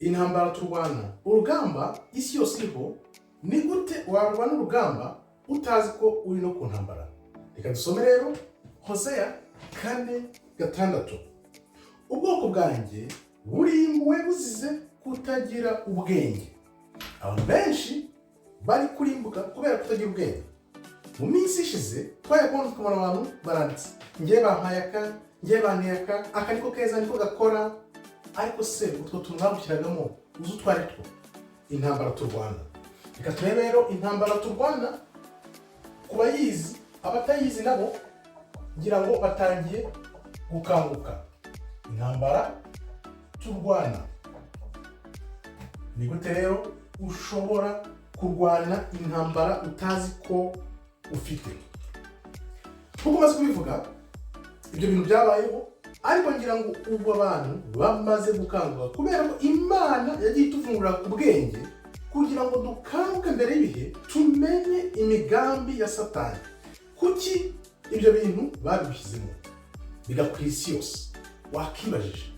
Intambara turwana, urugamba isi yose iriho. Ni gute warwana urugamba utazi ko uri no ku ntambara? Reka dusome rero Hoseya 4:6. Ubwoko bwanjye burimbuwe buzize kutagira ubwenge. Abantu benshi bari kurimbuka kubera kutagira ubwenge. Mu minsi ishize twayabonye kumara abantu baranditse, ngiye bampayaka, ngiye banteka, aka niko keza niko gakora. Ariko se utwo tunabukiragamo uzi utwari two? Intambara turwana. Reka turebe rero intambara turwana ku bayizi, abatayizi nabo ngira ngo batangiye gukanguka. Intambara turwana. Ni gute rero ushobora kurwana intambara utazi ko ufite? Kuko maze kubivuga ibyo bintu byabayeho, ariko ngira ngo ubu abantu bamaze gukanguka kubera ko Imana yagiye ituvungura ku bwenge kugira ngo dukanguke mbere y'ibihe, tumenye imigambi ya satani. Kuki ibyo bintu babishyizemo bigakwira isi yose? Wakibajije.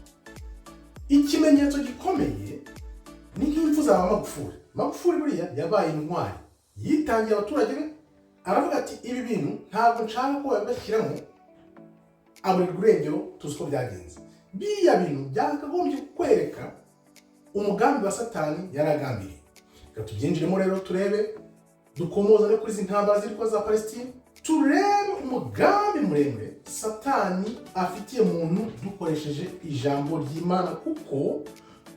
Ikimenyetso gikomeye ni nk'imfu za Magufuli. Magufuli buriya yabaye intwari, yitangiye abaturage be, aravuga ati ibi bintu ntabwo nshaka ko babashyiramo. Aburirwa urengero, tuzi ko byagenze. Biriya bintu byakagombye kwereka umugambi wa satani yaragambiriye. Reka tubyinjiremo rero turebe, dukomoza no kuri izi ntambara ziri kwa za Palestine, turebe umugambi muremure satani afitiye muntu dukoresheje ijambo ry'Imana, kuko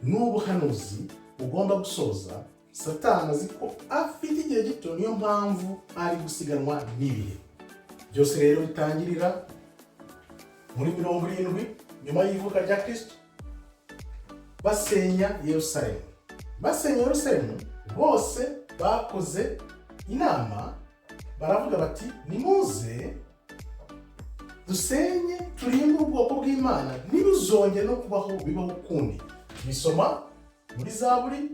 n'ubuhanuzi ugomba gusoza. Satani azi ko afite igihe gito, niyo mpamvu ari gusiganwa n'ibihe. Byose rero bitangirira muri 70 nyuma y'ivuka rya Kristo, basenya Yerusalemu. Basenya Yerusalemu, bose bakoze inama, baravuga bati nimuze dusenye turimbure ubwoko bw'Imana, ntibuzongere no kubaho bibaho ukundi. Bisoma muri Zaburi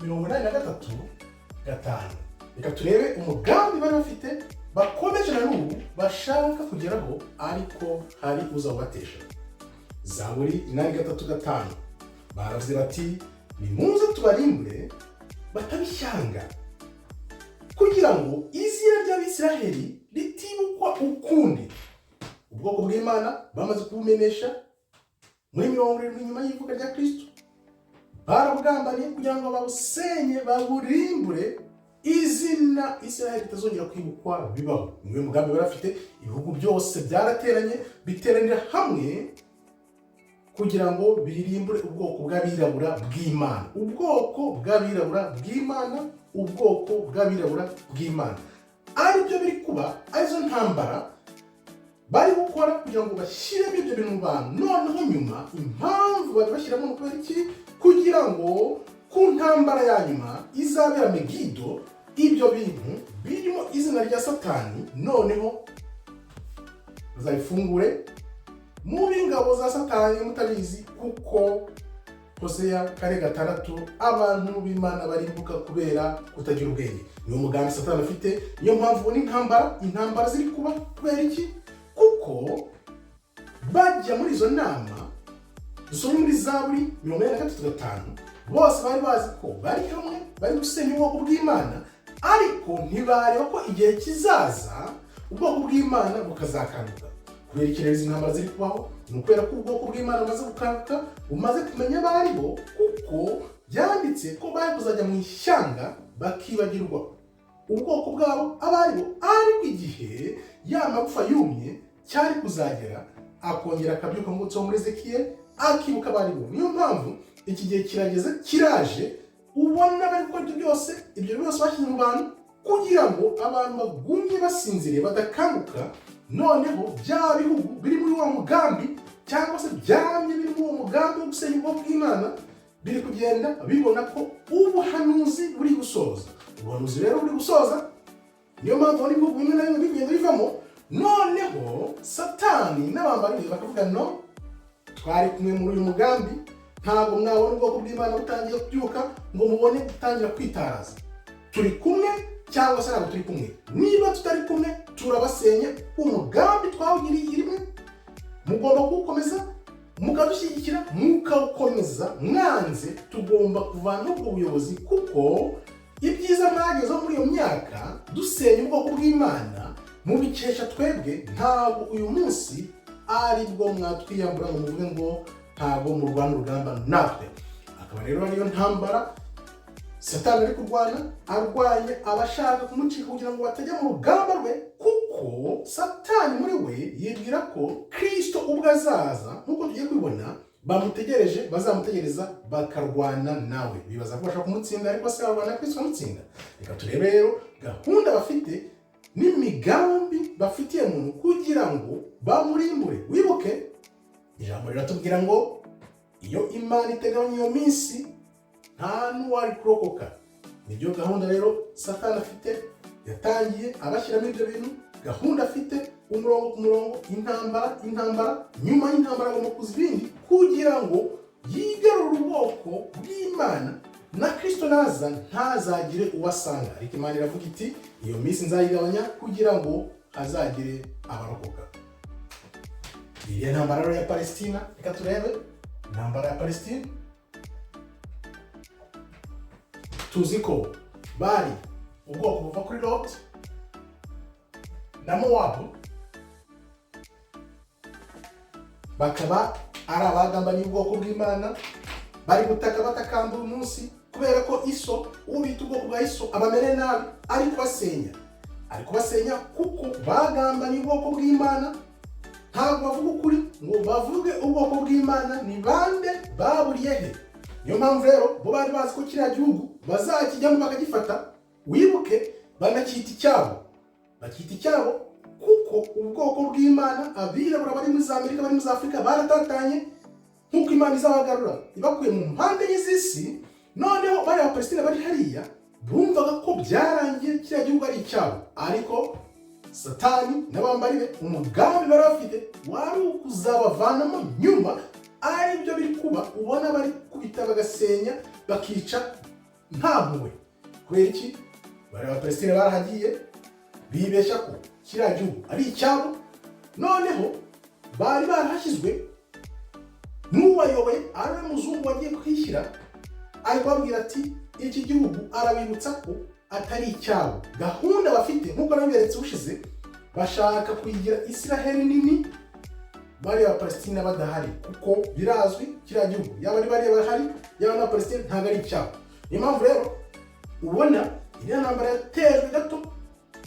83:5. Reka turebe umugambi bari bafite, bakomeje na n'ubu bashaka kugeraho, ariko hari uzabatesha. Zaburi 83:5 baravuze bati nimuze tubarimbure batabishyanga, kugira ngo izina ry'Abisiraheli ritibukwa ukundi. Ubwoko bw'Imana bamaze kubumenesha muri 70 nyuma y'ivuka rya Kristo, barabugambaniye kugira ngo babusenye, baburimbure, izina Isiraheli ritazongera kwibukwa bibaho. Niwe mugambi barafite. Ibihugu byose byarateranye, biteranira hamwe kugira ngo birimbure ubwoko bw'abirabura bw'Imana. Ubwoko bw'abirabura bw'Imana, ubwoko bw'abirabura bw'Imana. Aribyo biri kuba, arizo ntambara bari gukora kugira ngo bashyiremo ibyo bintu mu bantu. Noneho nyuma impamvu bari bashyiramo ukubera iki? Kugira ngo ku ntambara ya nyuma izabera Megido, ibyo bintu birimo izina rya satani noneho bazayifungure mu b'ingabo za satani mutabizi, kuko Hoseya 4:6 abantu b'Imana barimbuka kubera kutagira ubwenge. Niyo mugambi satani afite. Niyo mpamvu intambara ziri kuba kubera iki? Kuko bajya muri izo nama dusomye muri Zaburi 83:5, bose bari bazi ko bari hamwe, bari gusenya ubwoko bw'Imana, ariko ntibareba ko igihe kizaza ubwoko bw'Imana bukazakanguka. Kubera ikirezi intambara ziri kubaho, ni ukubera ko ubwoko bw'Imana bumaze gukanguka, bumaze kumenya abari bo, kuko byanditse ko bari kuzajya mu ishyanga bakibagirwa ubwoko bwabo abari bo, ariko igihe ya magufa yumye cyari kuzagera, akongera akabyuka mu mutwe muri Ezekiel, akibuka abari bo. Niyo mpamvu iki gihe kirageze, kiraje, ubona bari gukora ibyo byose bashyize mu bantu kugira ngo abantu bagumye basinziriye, badakanguka. Noneho bya bihugu biri muri uwo mugambi, cyangwa se byamye biri muri uwo mugambi wo gusenya ubwoko bw'Imana, biri kugenda bibona ko ubuhanuzi buri gusoza. Ubuhanuzi rero buri gusoza, niyo mpamvu n'ibihugu bimwe na bimwe bigenda bivamo. Noneho satani n'abambari bakavuga no, twari kumwe muri uyu mugambi, ntabwo mwabona ubwoko bw'Imana butangiye kubyuka ngo mubone gutangira kwitaraza. Turi kumwe cyangwa se ntabwo turi kumwe? Niba tutari kumwe, turabasenya. Umugambi twawugiriye rimwe, mugomba kuwukomeza, mukadushyigikira mukawukomeza, mwanze tugomba kuvanaho ubwo buyobozi, kuko ibyiza mwagezeho muri iyo myaka dusenya ubwoko bw'Imana mubikesha twebwe, ntabwo uyu munsi ari bwo mwatwiyambura ngo muvuge ngo ntabwo murwana urugamba natwe. Akaba rero ariyo ntambara satani ari kurwana, arwanya abashaka kumucika kugira ngo batajya mu rugamba rwe, kuko satani muri we yibwira ko Kristo ubwo azaza, nk'uko tugiye kubibona, bamutegereje, bazamutegereza bakarwana nawe. Bibaza ko bashaka kumutsinda, ariko se barwana Kristo amutsinda. Reka turebe rero gahunda bafite n'imigambi bafitiye muntu kugira ngo bamurimbure. Wibuke ijambo riratubwira ngo iyo Imana iteganya iyo minsi nta n'uwari kurokoka. Nibyo gahunda rero satani afite, yatangiye abashyiramo ibyo bintu. Gahunda afite umurongo ku murongo, intambara, nyuma y'intambara agomba kuza ibindi kugira ngo yigarure ubwoko bw'Imana, na Kristo naza ntazagire uwasanga. Ariko Imana iravuga iti iyo minsi nzayigabanya kugira ngo hazagire abarokoka. Iyi ntambara rero ya Palestina, reka turebe intambara ya Palestina. Tuzi ko bari ubwoko buva kuri Lot na Mowabu, bakaba ari abagambanye ubwoko bw'Imana, bari gutaka batakamba uyu munsi kubera ko Iso, ubita ubwoko bwa Iso, abamere nabi, ari kubasenya kuko bagambanye ubwoko bw'Imana. Ntabwo bavuga ukuri ngo bavuge ubwoko bw'Imana ni bande, baburiye he. Niyo mpamvu rero bo bari bazi ko kiriya gihugu bazakijyamo bakagifata. Wibuke banacyita icyabo, kuko ubwoko bw'Imana, abirabura bari muri Amerika, bari muri Afurika, baratatanye, nk'uko Imana izabagarura ibakuye mu mpande y'isi. Noneho bari Abapalestina bari hariya bumvaga ko byarangiye kiriya gihugu ari icyabo, ariko satani n'abambari be umugambi bari bafite wari ukuzabavanamo nyuma. Ari byo biri kuba, ubona bari kubita bagasenya bakica nta mpuhwe. Kubera iki? Bari Abapalestina barahagiye bibeshya ko kiriya gihugu ari icyabo. Noneho bari barahashyizwe n'uwayoboye ari we muzungu wagiye kwishyira, ari kubabwira ati iki gihugu arabibutsa ko atari icyabo. Gahunda bafite nk'uko nabiberetse ushize, bashaka kuyigira isiraheli nini, bari Abapalestina badahari, kuko birazwi kiriya gihugu yaba ari bari bahari yaba n'Abapalestina ntabwo ari icyabo. Niyo mpamvu rero ubona iriya ntambara yatejwe gato,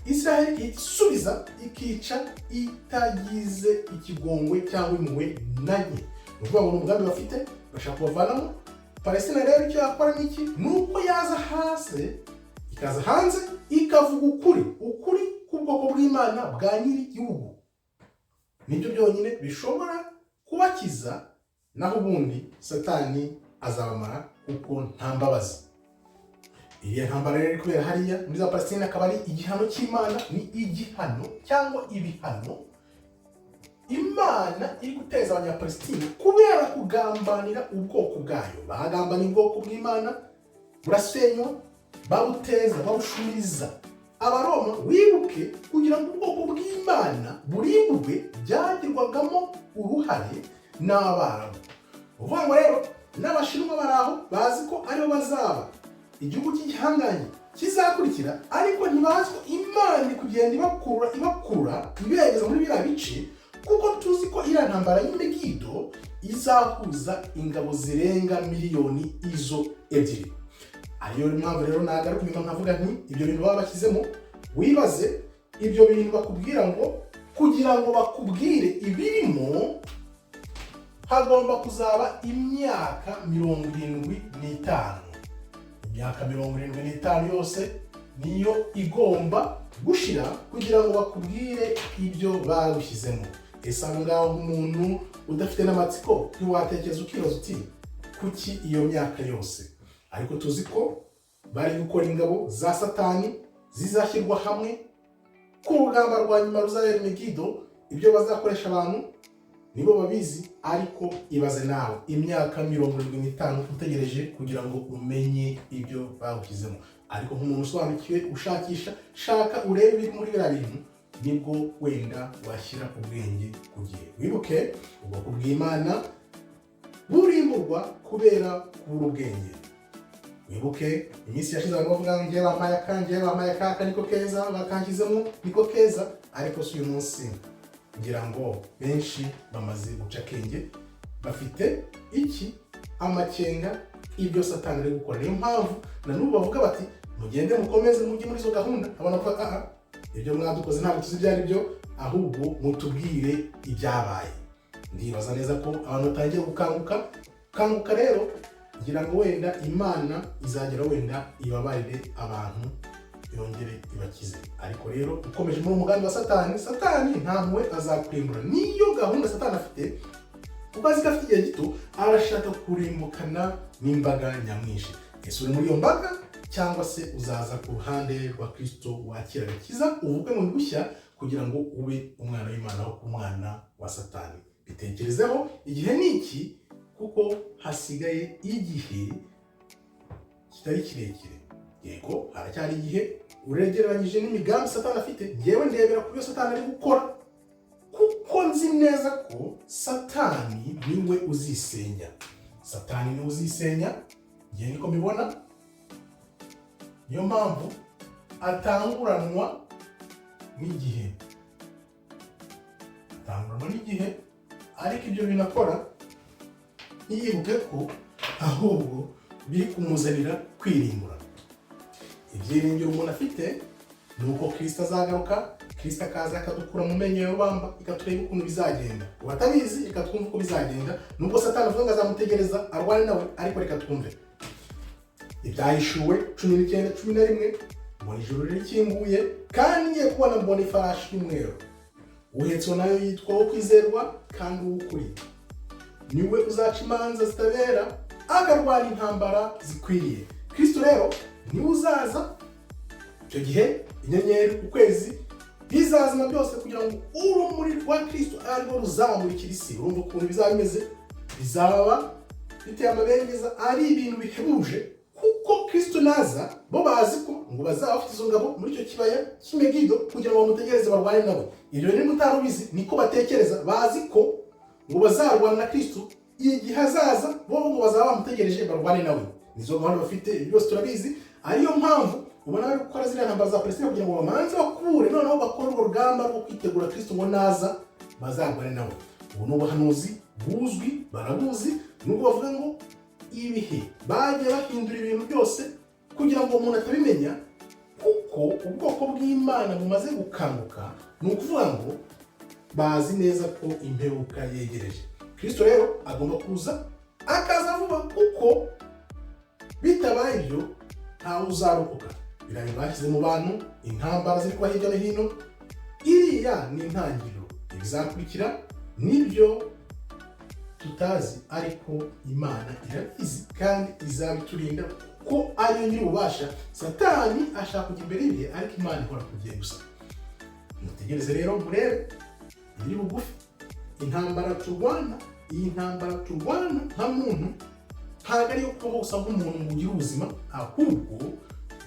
Isiraheli isubiza ikica itagize ikigongwe cyangwa impuhwe na nke. Ni ukuvuga ngo umugambi bafite bashaka kubavanamo. Palestina rero icyo yakora n'iki? Ni uko yaza hasi, ikaza hanze, ikavuga ukuri k'ubwoko bw'Imana bwa nyiri igihugu. Nibyo byonyine bishobora kubakiza, naho ubundi satani azabamara kuko nta mbabazi. Iyi ntambara rero iri kubera hariya muri za Palestina, akaba ari igihano cy'Imana, ni igihano cyangwa ibihano Imana iri guteza abanyapalestina kubera kugambanira ubwoko bwayo. Bagambaniye ubwoko bw'Imana, burasenywa, babuteza, babushumiriza. Abaroma, wibuke, kugira ngo ubwoko bw'Imana burimburwe byagirwagamo uruhare n'Abarabu. Uvuga ngo rero n'Abashinwa bari aho bazi ko aribo bazaba igihugu cy'igihanganye kizakurikira, ariko ntibazi ko Imana iri kugenda ibakura ibegeza muri biriya bice, kuko tuzi ko iriya ntambara y'Imegido izahuza ingabo zirenga miliyoni izo ebyiri. Ariyo mpamvu rero nagaruka inyuma nkavuga nti ibyo bintu baba bashyizemo, wibaze ibyo bintu bakubwira ngo kugira ngo bakubwire ibirimo hagomba kuzaba imyaka 75. Imyaka 75 yose niyo igomba gushira kugira ngo bakubwire ibyo bagushyizemo. Ese ngaho umuntu udafite n'amatsiko ntiwatekereza ukibaza uti kuki iyo myaka yose? Ariko tuzi ko bari gukora ingabo za satani zizashyirwa hamwe ku rugamba rwa nyuma ruzabera Imegido. Ibyo bazakoresha abantu nibo babizi, ariko ibaze nawe imyaka 75 utegereje kugira ngo umenye ibyo bagushyizemo. Ariko nk'umuntu usobanukiwe ushakisha, shaka urebe ibiri muri biriya bintu, nibwo wenda washyira ubwenge ku gihe. Wibuke ubwoko bw'Imana burimburwa kubera kubura ubwenge. Wibuke iminsi yashize abantu bavuga ngo ngiye bampaye aka niko keza, bakankizemo niko keza, ariko si uyu munsi ngira ngo benshi bamaze guca akenge, bafite iki amakenga ibyo satani ari gukora. Niyo mpamvu na n'ubu bavuga bati mugende mukomeze mujye muri izo gahunda. Abana bavuga ibyo mwadukoze ntabwo tuzi ibyo ari byo, ahubwo mutubwire ibyabaye. Ndibaza neza ko abantu batangiye gukanguka rero, ngira ngo wenda Imana izagera wenda ibabarire abantu yongere ibakize. Ariko rero ukomeje muri umugambi wa satani ntabwo azakurimbura. Niyo gahunda satani afite, kuko azi ko afite igihe gito, arashaka kurimbukana n'imbaga nyamwinshi. Ese uri muri iyo mbaga cyangwa se uzaza ku ruhande rwa Kristo wakira agakiza uvuge mu gushya kugira ngo ube umwana w'Imana aho umwana wa satani? Bitekerezeho, igihe ni iki, kuko hasigaye igihe kitari kirekire. Yego haracyari igihe uregeranyije n'imigambi satani afite. Ngewe ndebera ku byo satani ari gukora, kuko nzi neza ko satani niwe uzisenya. Satani niwe uzisenya, ngewe niko mbibona. Niyo mpamvu atanguranwa n'igihe. Ariko ibyo binakora ntiyibuke ko ahubwo biri kumuzanira kwirimbura. Ibyiringiro umuntu afite ni uko Kristo azagaruka, Kristo akaza akadukura mu menyo y'urubamba, ikatureba ukuntu bizagenda. Ubatabizi reka twumve uko bizagenda, nubwo satani avuga ngo azamutegereza arwane nawe, ariko reka twumve. Ibyahishuwe 19:11, mbona ijuru rikinguye, kandi ngiye kubona mbona ifarashi y'umweru, uhetswe nayo yitwa wo kwizerwa kandi ukiri. Niwe uzaca imanza zitabera, akarwana intambara zikwiriye. Kristo rero niwe uzaza. Icyo gihe inyenyeri, ukwezi bizazima byose kugira ngo urumuri rwa Kristo arirwo ruzamurikira isi. Urumva ukuntu bizaba bimeze, bizaba biteye amabengeza, ari ibintu bihebuje. Kuko Kristo naza, bo bazi ko ngo bazaba bafite izo ngabo muri icyo kibaya cy'Imegido kugira ngo bamutegereze barwane nawe. Ibyo rero mutarubizi, niko batekereza. Bazi ko ngo bazarwana na Kristo igihe azaza, bo ngo bazaba bamutegereje barwane nawe. Nizo gahunda bafite, byose turabizi. Ariyo mpamvu ubona bari gukora ziriya ntambara za Palestina kugira ngo bamanze bakure, noneho bakore urwo rugamba rwo kwitegura Kristo ngo naza bazarwane nawe. Ubu ni ubuhanuzi buzwi, barabuzi. Nubwo bavuga ngo ibihe bagiye bahindura ibintu byose kugira ngo umuntu atabimenya, kuko ubwoko bw'Imana bumaze gukanguka. Ni ukuvuga ngo bazi neza ko imperuka yegereje. Kristo rero agomba kuza, akaza vuba, kuko bitabaye ibyo ntawe uzarokoka. Birayi bashyize mu bantu, intambara ziri kuba hirya no hino. Iriya ni intangiriro, ibizakurikira nibyo tutazi, ariko Imana irabizi kandi izabiturinda, ko ariyo nyir'ububasha. Satani ashaka kujya imbere ye, ariko Imana ihora kugiye gusa. Mutegereze rero murebe iri bugufi. Intambara turwana, iyi ntambara turwana nta muntu, ntabwo ariyo kubaho gusa nk'umuntu ngo ugire ubuzima, ahubwo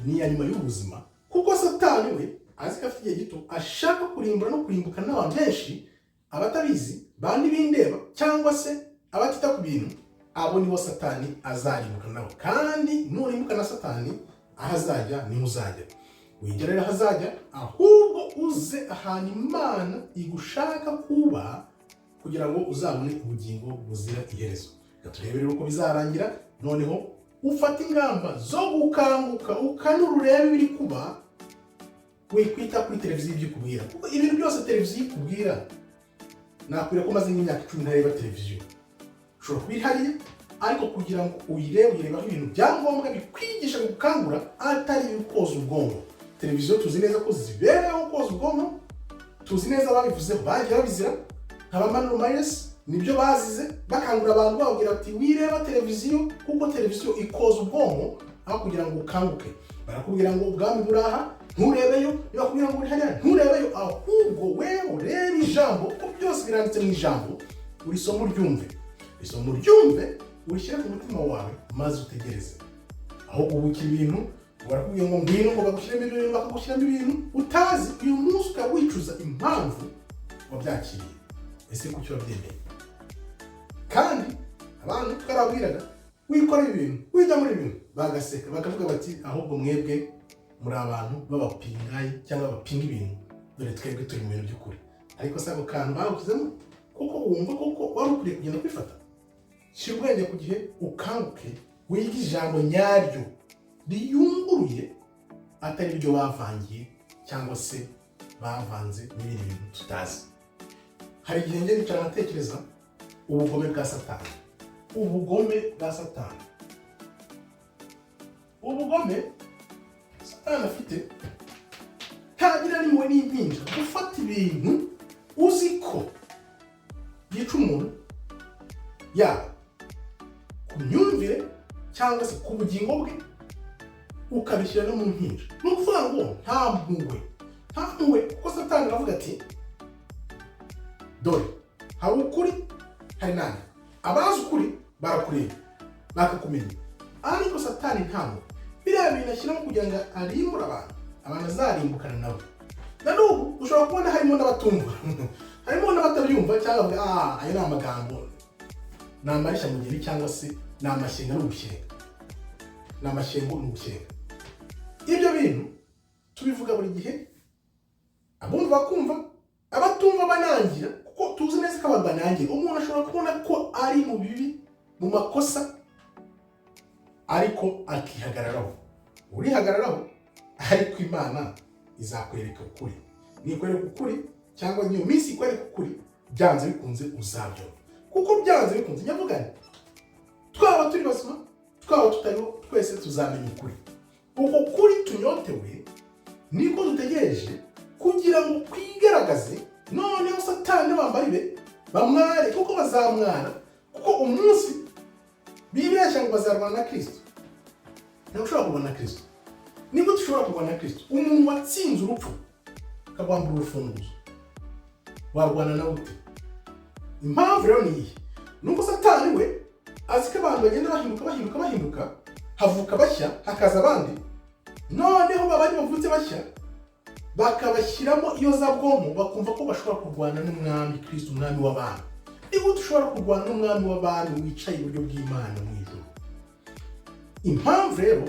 ni iya nyuma y'ubuzima. Kuko satani we azi ko afite igihe gito, ashaka kurimbura no kurimbukana n'abantu benshi. Abatabizi bandi bindeba cyangwa se abatita ku bintu, abo nibo satani azarimbukana nabo. Kandi nurimbuka na satani, ahazajya niho uzajya. Wigera rero ahazajya, ahubwo uze ahantu Imana igushaka kuba, kugira ngo uzabone ubugingo buzira iherezo. Turebe rero uko bizarangira, noneho ufata ingamba zo gukanguka, ukanura urebe ibiri kuba, wikwita kuri televiziyo ibyo ikubwira. Kuko ibintu byose televiziyo ikubwira, nakwira ko maze nk'imyaka 10 ntareba televiziyo. Ushobora kuba ihariye, ariko kugira ngo uyirebaho ibintu byangombwa bikwigisha gukangura, atari ibikoza ubwonko. Televiziyo tuzi neza ko zibereho koza ubwonko, tuzi neza babivuzeho, bagiye babizira. Nk'abamanuro Mayesi nibyo bazize, bakangura abantu babwira ati wireba televiziyo, kuko televiziyo ikoza ubwonko aho kugira ngo ukanguke. Barakubwira ngo ubwami buraha, nturebeyo. Bakubwira ngo uri hariya, nturebeyo, ahubwo wewe urebe ijambo, kuko byose biranditse mu ijambo. Urisomo ryumve, isomo ryumve, urishyire ku mutima wawe, maze utegereze. Aho ubukira ibintu, barakubwira ngo ngwino ngo bagushyiremo ibintu, bakagushyiramo ibintu utazi, uyu munsi ukaba wicuza impamvu wabyakiriye. Ese kuki wabyemeye? Kandi abantu twarabwiraga wikora ibintu wijya muri ibintu bagaseka bakavuga bati ahubwo mwebwe muri abantu b'abapingayi cyangwa bapinga ibintu dore twebwe turi mu bintu by'ukuri ariko se ako kantu bawushyizemo kuko wumva koko wari ukwiye kugenda kwifata shyira ubwenge ku gihe ukanguke wige ijambo nyaryo riyunguruye atari ibyo bavangiye cyangwa se bavanze n'ibindi bintu tutazi. Hari igihe njye nicara nkatekereza ubugome bwa satani. Ubugome bwa satani afite ntagira n'impuhwe n'impinja gufata ibintu uzi ko yica umuntu yaba ku myumvire cyangwa se ku bugingo bwe ukabishyira no mu mpinja. Ni ukuvuga ngo nta mpuhwe kuko satani aravuga ati dore hari ukuri hari nani, abazi ukuri barakureba bakakumenya ariko satani ntamwe biriya bintu ashyiramo kugira ngo arimbure abantu azarimbukana nabo. Na n'ubu ushobora kubona harimo n'abatumva harimo n'abatabyumva cyangwa bavuga ayo ni amagambo ni amarishya mugeri cyangwa se ni amashyenga n'ubushenga, ni amashyengo n'ubushenga. Ibyo bintu tubivuga buri gihe, abumva bakumva, abatumva banangira kuko tuzi neza ko abantu banangira. Umuntu ashobora kubona ko ari mu bibi mu makosa ariko akihagararaho. Urihagararaho ariko Imana izakwereka ukuri. Nikwereka ukuri cyangwa niyo minsi ikwereka ukuri byanze bikunze uzabyo. Kuko byanze bikunze nyavugane twaba turi basoma twaba tutariho twese tuzamenya ukuri. Uko kuri tunyotewe niko dutegereje kugira ngo kwigaragaze noneho satani bambaribe bamware kuko bazamwara kuko umunsi bibeshya ngo bazarwana Kristo. Ntabwo ushobora kurwana Kristo. Nibwo dushobora kurwana Kristo. Umuntu watsinze urupfu akabambura urufunguzo warwana nawe ute? Impamvu rero ni iyi, nuko satani we azi ko abantu bagenda bahinduka havuka bashya hakaza abandi, noneho babandi bavutse bashya bakabashyiramo iyo zabwonko bakumva ko bashobora kurwana n'umwami Kristo, umwami w'abantu. Nibwo dushobora kurwana n'umwami w'abantu wicaye iburyo bw'Imana mu ijuru. Impamvu rero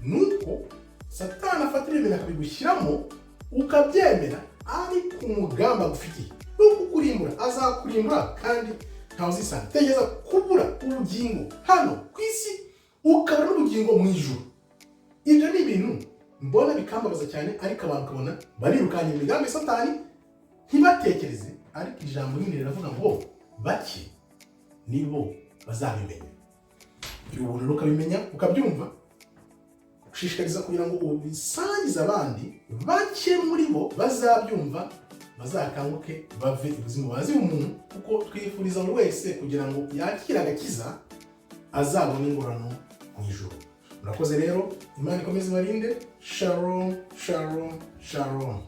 nuko satani afatira ibintu akabigushyiramo ukabyemera ariko umugambi agufitiye nuko kurimbura azakurimbura kandi ntawe uzisanga. Tegeza kubura ubugingo hano ku isi ukabura n'ubugingo mu ijuru. Ibyo ni ibintu mbona bikambabaza cyane ariko abantu kabona barirukanye imigambi satani ntibatekereze, ariko ijambo nyine riravuga ngo bake nibo bazabimenya. Iyo ubuntu ukabimenya ukabyumva ushishikariza kugira ngo ubisangize abandi, bake muri bo bazabyumva bazakanguke bave ubuzima bazi umuntu, kuko twifuriza buri wese kugira ngo yakire agakiza azabone ingororano mu ijuru. Murakoze rero, Imana ikomeze ibarinde. Shalom, shalom, shalom.